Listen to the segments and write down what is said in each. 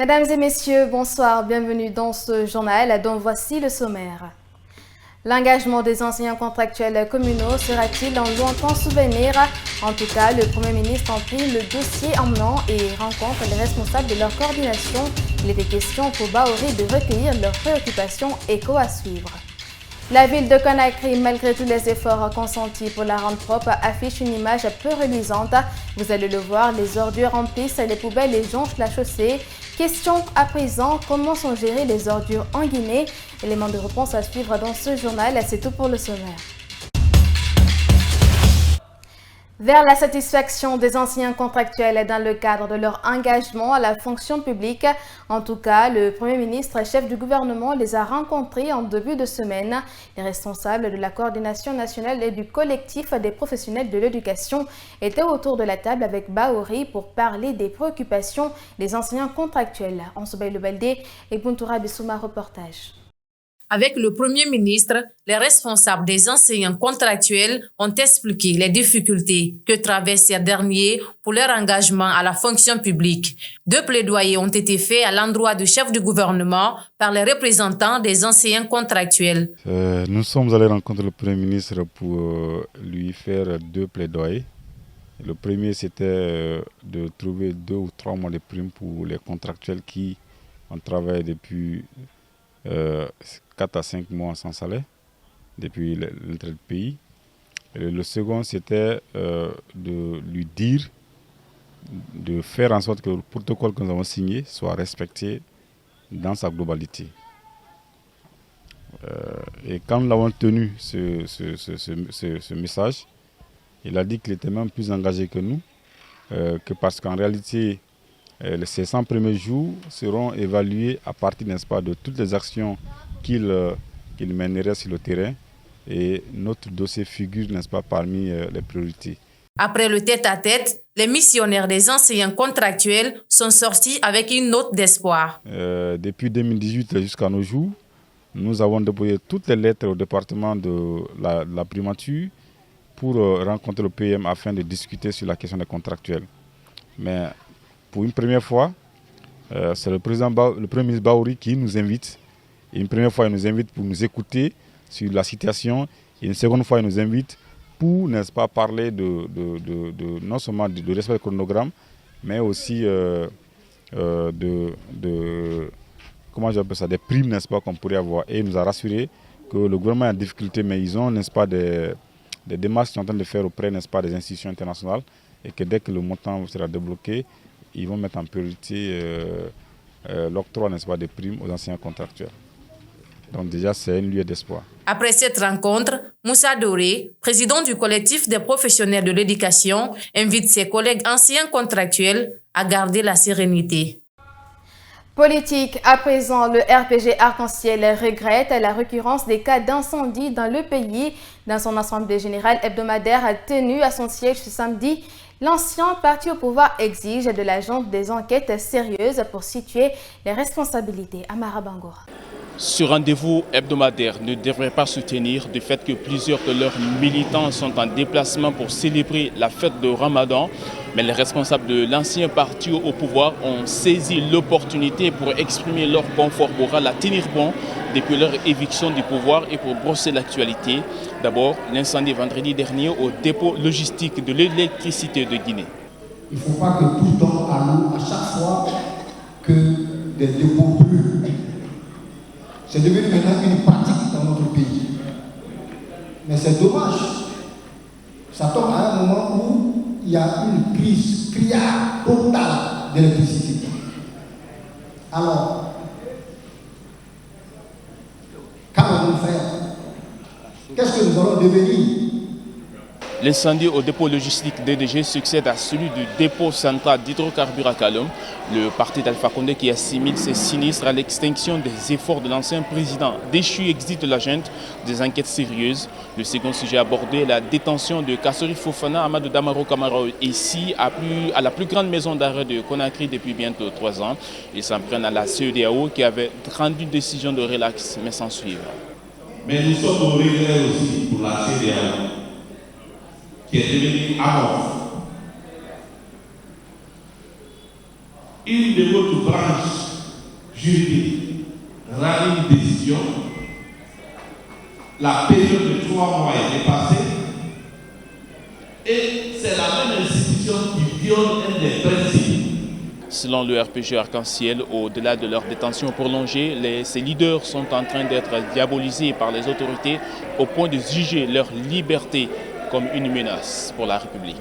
Mesdames et messieurs, bonsoir, bienvenue dans ce journal dont voici le sommaire. L'engagement des enseignants contractuels communaux sera-t-il un lointain souvenir? En tout cas, le Premier ministre en prit le dossier en main et rencontre les responsables de leur coordination. Il était question pour Bahory de recueillir leurs préoccupations, écho à suivre. La ville de Conakry, malgré tous les efforts consentis pour la rendre propre, affiche une image peu reluisante. Vous allez le voir, les ordures remplissent les poubelles et jonchent la chaussée. Question à présent, comment sont gérées les ordures en Guinée? Élément de réponse à suivre dans ce journal, c'est tout pour le sommaire. Vers la satisfaction des enseignants contractuels dans le cadre de leur engagement à la fonction publique. En tout cas, le Premier ministre, chef du gouvernement, les a rencontrés en début de semaine. Les responsables de la coordination nationale et du collectif des professionnels de l'éducation étaient autour de la table avec Bahory pour parler des préoccupations des enseignants contractuels. Ansoubay Lebaldé et Buntura Bissouma, reportage. Avec le Premier ministre, les responsables des enseignants contractuels ont expliqué les difficultés que traversent ces derniers pour leur engagement à la fonction publique. 2 plaidoyers ont été faits à l'endroit du chef du gouvernement par les représentants des enseignants contractuels. Nous sommes allés rencontrer le Premier ministre pour lui faire 2 plaidoyers. Le premier, c'était de trouver 2 ou 3 mois de primes pour les contractuels qui ont travaillé depuis 4 à 5 mois sans salaire depuis l'entrée du pays. Et le second, c'était de lui dire de faire en sorte que le protocole que nous avons signé soit respecté dans sa globalité. Et quand nous l'avons tenu ce message, il a dit qu'il était même plus engagé que nous, que parce qu'en réalité, ces 100 premiers jours seront évalués à partir, n'est-ce pas, de toutes les actions qu'il mènerait sur le terrain, et notre dossier figure, n'est-ce pas, parmi les priorités. Après le tête-à-tête, les missionnaires des enseignants contractuels sont sortis avec une note d'espoir. Depuis 2018 jusqu'à nos jours, nous avons déposé toutes les lettres au département de la primature pour rencontrer le PM afin de discuter sur la question des contractuels. Mais pour une première fois, c'est le Premier ministre Bahory qui nous invite. Et une première fois, il nous invite pour nous écouter sur la situation. Et une seconde fois, il nous invite pour, n'est-ce pas, parler non seulement de respect du chronogramme, mais aussi comment j'appelle ça, des primes, n'est-ce pas, qu'on pourrait avoir. Et il nous a rassuré que le gouvernement est en difficulté, mais ils ont, n'est-ce pas, des démarches qu'ils sont en train de faire auprès, n'est-ce pas, des institutions internationales, et que dès que le montant sera débloqué, ils vont mettre en priorité l'octroi, n'est-ce pas, des primes aux enseignants contractuels. Donc déjà, c'est une lueur d'espoir. Après cette rencontre, Moussa Doré, président du collectif des professionnels de l'éducation, invite ses collègues anciens contractuels à garder la sérénité. Politique, à présent, le RPG Arc-en-Ciel regrette la récurrence des cas d'incendie dans le pays. Dans son assemblée générale hebdomadaire tenue à son siège ce samedi, l'ancien parti au pouvoir exige de l'agence des enquêtes sérieuses pour situer les responsabilités. Amara Bangora. Ce rendez-vous hebdomadaire ne devrait pas se tenir du fait que plusieurs de leurs militants sont en déplacement pour célébrer la fête de Ramadan. Mais les responsables de l'ancien parti au pouvoir ont saisi l'opportunité pour exprimer leur confort moral à tenir bon depuis leur éviction du pouvoir et pour brosser l'actualité. D'abord, l'incendie vendredi dernier au dépôt logistique de l'électricité de Guinée. Il ne faut pas que tout tombe à l'eau à chaque fois que des dépôts brûlent. C'est devenu maintenant une pratique dans notre pays. Mais c'est dommage. Ça tombe à un moment où il y a une crise criarde totale d'électricité. Alors, qu'allons-nous faire? Qu'est-ce que nous allons devenir? L'incendie au dépôt logistique DDG succède à celui du dépôt central d'hydrocarbures à Kaloum. Le parti d'Alpha Condé qui assimile ses sinistres à l'extinction des efforts de l'ancien président déchu exige de la junte des enquêtes sérieuses. Le second sujet abordé est la détention de Kassori Fofana Amadou Damaro Kamara ici à la plus grande maison d'arrêt de Conakry depuis bientôt 3 ans. Ils s'en prennent à la CEDEAO qui avait rendu une décision de relax mais sans suivre. Mais nous sommes au regret aussi pour la CEDEAO qui est devenue amorphe. Une de votre branche juridique rend une décision, la période de 3 mois est dépassée, et c'est la même institution qui viole un des principes. Selon le RPG Arc-en-Ciel, au-delà de leur détention prolongée, ces leaders sont en train d'être diabolisés par les autorités au point de juger leur liberté comme une menace pour la République.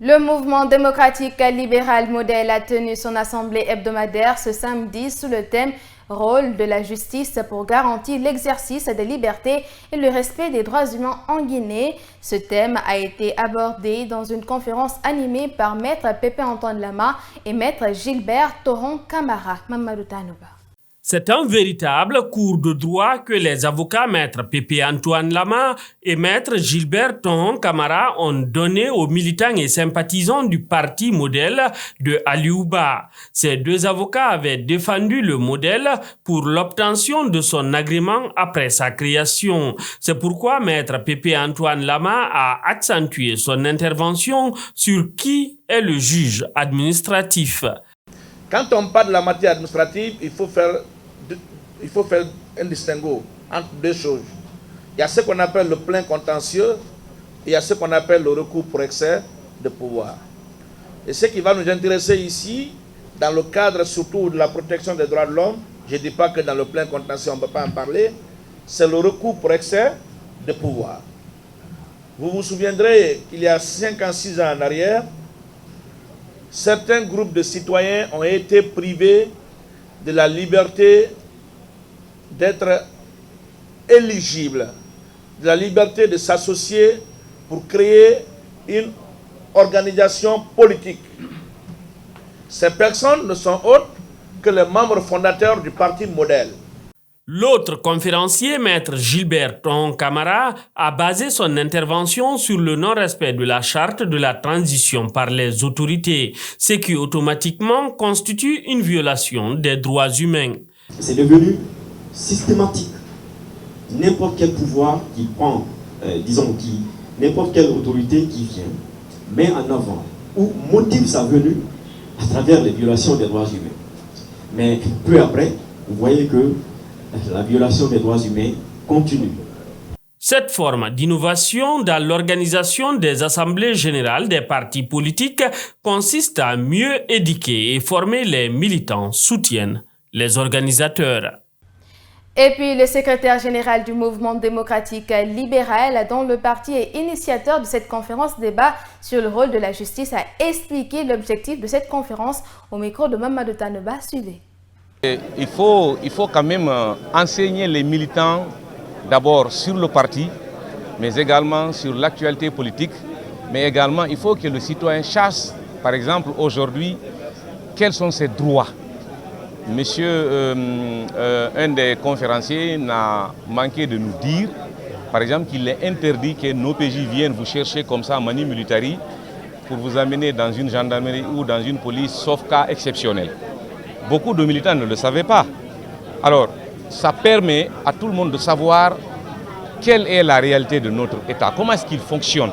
Le mouvement démocratique libéral modèle a tenu son assemblée hebdomadaire ce samedi sous le thème « Rôle de la justice pour garantir l'exercice des libertés et le respect des droits humains en Guinée ». Ce thème a été abordé dans une conférence animée par Maître Pépé Antoine Lama et Maître Gilbert Tohon Camara. Mamadou Tanouba. C'est un véritable cours de droit que les avocats Maître Pépé Antoine Lama et Maître Gilbert Tohon Camara ont donné aux militants et sympathisants du parti modèle de Aliouba. Ces deux avocats avaient défendu le modèle pour l'obtention de son agrément après sa création. C'est pourquoi Maître Pépé Antoine Lama a accentué son intervention sur qui est le juge administratif. Quand on parle de la matière administrative, il faut faire un distinguo entre deux choses. Il y a ce qu'on appelle le plein contentieux et il y a ce qu'on appelle le recours pour excès de pouvoir. Et ce qui va nous intéresser ici, dans le cadre surtout de la protection des droits de l'homme, je ne dis pas que dans le plein contentieux on ne peut pas en parler, c'est le recours pour excès de pouvoir. Vous vous souviendrez qu'il y a 5 ans, 6 ans en arrière, certains groupes de citoyens ont été privés de la liberté d'être éligibles, de la liberté de s'associer pour créer une organisation politique. Ces personnes ne sont autres que les membres fondateurs du parti modèle. L'autre conférencier, Maître Gilbert Tohon Camara, a basé son intervention sur le non-respect de la charte de la transition par les autorités, ce qui automatiquement constitue une violation des droits humains. C'est devenu systématique. N'importe quel pouvoir qui prend, n'importe quelle autorité qui vient, met en avant ou motive sa venue à travers les violations des droits humains. Mais peu après, vous voyez que la violation des droits humains continue. Cette forme d'innovation dans l'organisation des assemblées générales des partis politiques consiste à mieux éduquer et former les militants, soutiennent les organisateurs. Et puis le secrétaire général du mouvement démocratique libéral, dont le parti est initiateur de cette conférence débat sur le rôle de la justice, a expliqué l'objectif de cette conférence au micro de Mamadou Tanouba. Suivez. Il faut quand même enseigner les militants d'abord sur le parti, mais également sur l'actualité politique. Mais également, il faut que le citoyen sache, par exemple, aujourd'hui, quels sont ses droits. Monsieur, un des conférenciers n'a manqué de nous dire, par exemple, qu'il est interdit que nos PJ viennent vous chercher comme ça, manu militari, pour vous amener dans une gendarmerie ou dans une police, sauf cas exceptionnel. Beaucoup de militants ne le savaient pas. Alors, ça permet à tout le monde de savoir quelle est la réalité de notre État, comment est-ce qu'il fonctionne,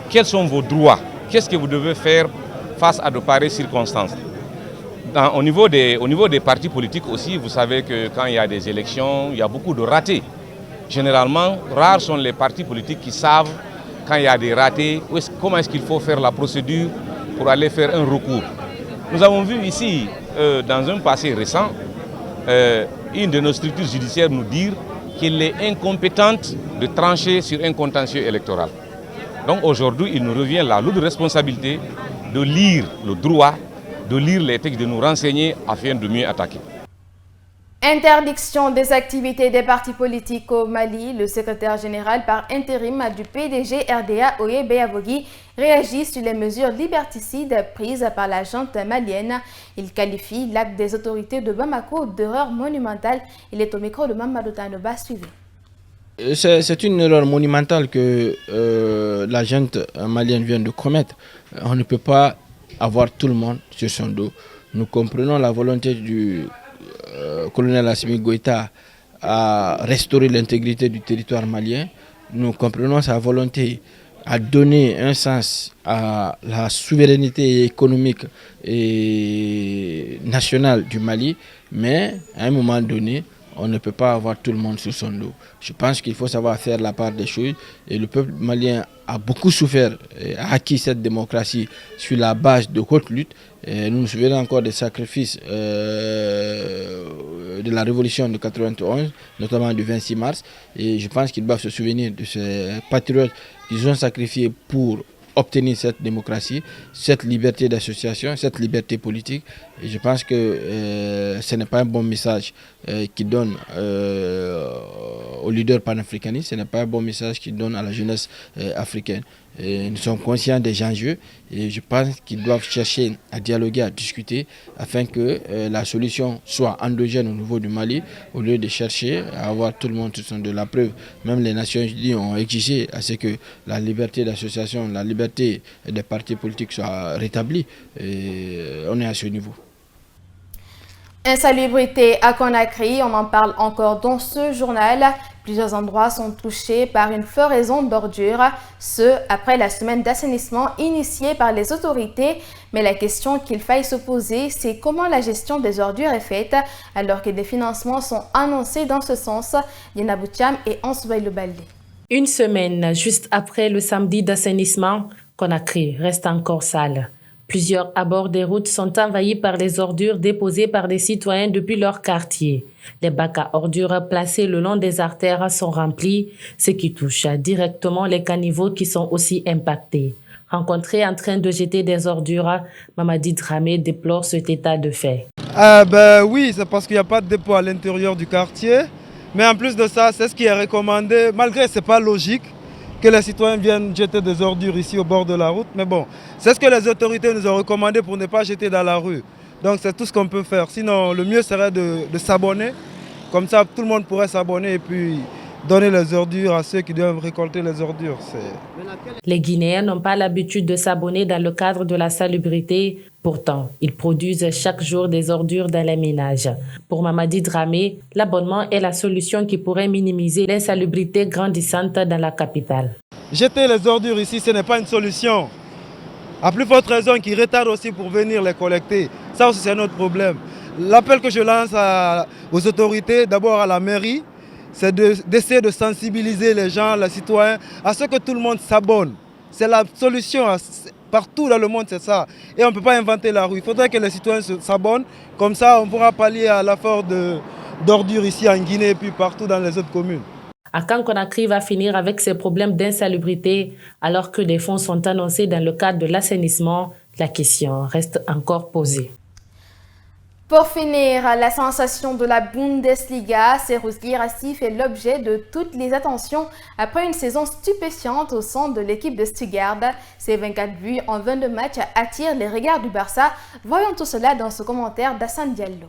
quels sont vos droits, qu'est-ce que vous devez faire face à de pareilles circonstances. Au niveau des partis politiques aussi, vous savez que quand il y a des élections, il y a beaucoup de ratés. Généralement, rares sont les partis politiques qui savent quand il y a des ratés, comment est-ce qu'il faut faire la procédure pour aller faire un recours. Nous avons vu ici, dans un passé récent, une de nos structures judiciaires nous dire qu'elle est incompétente de trancher sur un contentieux électoral. Donc aujourd'hui, il nous revient la lourde responsabilité de lire le droit, de lire les textes, de nous renseigner afin de mieux attaquer. Interdiction des activités des partis politiques au Mali. Le secrétaire général par intérim du PDG RDA, Oye Beavogi, réagit sur les mesures liberticides prises par la junte malienne. Il qualifie l'acte des autorités de Bamako d'erreur monumentale. Il est au micro de Mamadou Tanouba. Suivez. C'est une erreur monumentale que la junte malienne vient de commettre. On ne peut pas avoir tout le monde sur son dos. Nous comprenons la volonté du colonel Assimi Goïta à restaurer l'intégrité du territoire malien. Nous comprenons sa volonté a donné un sens à la souveraineté économique et nationale du Mali, mais à un moment donné, on ne peut pas avoir tout le monde sur son dos. Je pense qu'il faut savoir faire la part des choses et le peuple malien a beaucoup souffert et a acquis cette démocratie sur la base de haute lutte. Et nous nous souvenons encore des sacrifices de la révolution de 91, notamment du 26 mars. Et je pense qu'ils doivent se souvenir de ces patriotes qui ont sacrifié pour obtenir cette démocratie, cette liberté d'association, cette liberté politique. Et je pense que ce n'est pas un bon message qui donne aux leaders panafricanistes, ce n'est pas un bon message qui donne à la jeunesse africaine. Et nous sommes conscients des enjeux et je pense qu'ils doivent chercher à dialoguer, à discuter afin que la solution soit endogène au niveau du Mali au lieu de chercher à avoir tout le monde sur son dos. La preuve, même les Nations Unies ont exigé à ce que la liberté d'association, la liberté des partis politiques soit rétablie et on est à ce niveau. Insalubrité à Conakry, on en parle encore dans ce journal. Plusieurs endroits sont touchés par une floraison d'ordures, ce après la semaine d'assainissement initiée par les autorités. Mais la question qu'il faille se poser, c'est comment la gestion des ordures est faite alors que des financements sont annoncés dans ce sens. Yana Boutiam et Ansoubaï Le Baldé. Une semaine juste après le samedi d'assainissement, Conakry reste encore sale. Plusieurs abords des routes sont envahis par les ordures déposées par des citoyens depuis leur quartier. Les bacs à ordures placés le long des artères sont remplis, ce qui touche directement les caniveaux qui sont aussi impactés. Rencontré en train de jeter des ordures, Mamadi Dramé déplore cet état de fait. Oui, c'est parce qu'il n'y a pas de dépôt à l'intérieur du quartier. Mais en plus de ça, c'est ce qui est recommandé, malgré que ce n'est pas logique que les citoyens viennent jeter des ordures ici au bord de la route. Mais bon, c'est ce que les autorités nous ont recommandé pour ne pas jeter dans la rue. Donc c'est tout ce qu'on peut faire. Sinon, le mieux serait de s'abonner. Comme ça, tout le monde pourrait s'abonner et puis donner les ordures à ceux qui doivent récolter les ordures. Les Guinéens n'ont pas l'habitude de s'abonner dans le cadre de la salubrité. Pourtant, ils produisent chaque jour des ordures dans les ménages. Pour Mamadi Dramé, l'abonnement est la solution qui pourrait minimiser l'insalubrité grandissante dans la capitale. Jeter les ordures ici, ce n'est pas une solution. À plus forte raison qu'ils retardent aussi pour venir les collecter. Ça aussi, c'est notre problème. L'appel que je lance aux autorités, d'abord à la mairie, c'est d'essayer de sensibiliser les gens, les citoyens, à ce que tout le monde s'abonne. C'est la solution. Partout dans le monde, c'est ça. Et on ne peut pas inventer la rue. Il faudrait que les citoyens s'abonnent. Comme ça, on pourra pallier à l'apport d'ordures ici en Guinée et puis partout dans les autres communes. À quand Conakry va finir avec ses problèmes d'insalubrité alors que des fonds sont annoncés dans le cadre de l'assainissement? La question reste encore posée. Pour finir, la sensation de la Bundesliga, Serhus Guirassy fait l'objet de toutes les attentions après une saison stupéfiante au sein de l'équipe de Stuttgart. Ses 24 buts en 22 matchs attirent les regards du Barça. Voyons tout cela dans ce commentaire d'Hassane Diallo.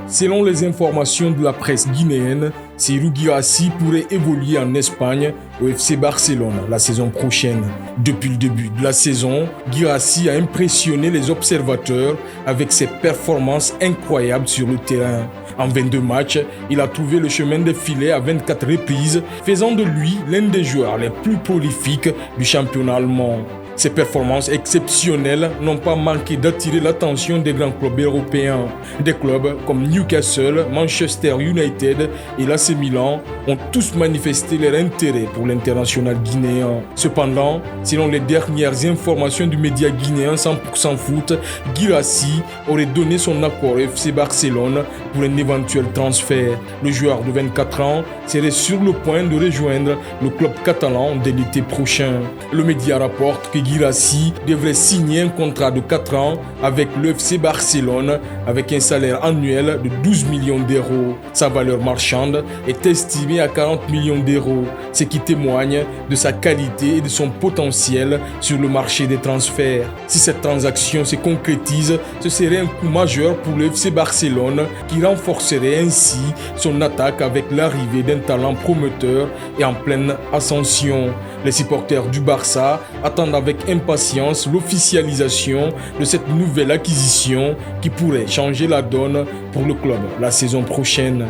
Selon les informations de la presse guinéenne, Serhus Guirassy pourrait évoluer en Espagne au FC Barcelone la saison prochaine. Depuis le début de la saison, Guirassy a impressionné les observateurs avec ses performances incroyables sur le terrain. En 22 matchs, il a trouvé le chemin des filets à 24 reprises, faisant de lui l'un des joueurs les plus prolifiques du championnat allemand. Ces performances exceptionnelles n'ont pas manqué d'attirer l'attention des grands clubs européens. Des clubs comme Newcastle, Manchester United et l'AC Milan ont tous manifesté leur intérêt pour l'international guinéen. Cependant, selon les dernières informations du média guinéen 100% Foot, Guirassy aurait donné son accord au FC Barcelone pour un éventuel transfert. Le joueur de 24 ans serait sur le point de rejoindre le club catalan dès l'été prochain. Le média rapporte que Guirassy devrait signer un contrat de 4 ans avec le FC Barcelone avec un salaire annuel de 12 millions d'euros. Sa valeur marchande est estimée à 40 millions d'euros, ce qui témoigne de sa qualité et de son potentiel sur le marché des transferts. Si cette transaction se concrétise, ce serait un coup majeur pour le FC Barcelone qui renforcerait ainsi son attaque avec l'arrivée d'un talent prometteur et en pleine ascension. Les supporters du Barça attendent avec impatience l'officialisation de cette nouvelle acquisition qui pourrait changer la donne pour le club la saison prochaine.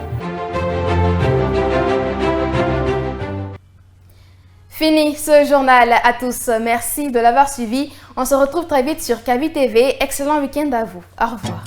Fini ce journal à tous. Merci de l'avoir suivi. On se retrouve très vite sur Kavi TV. Excellent week-end à vous. Au revoir.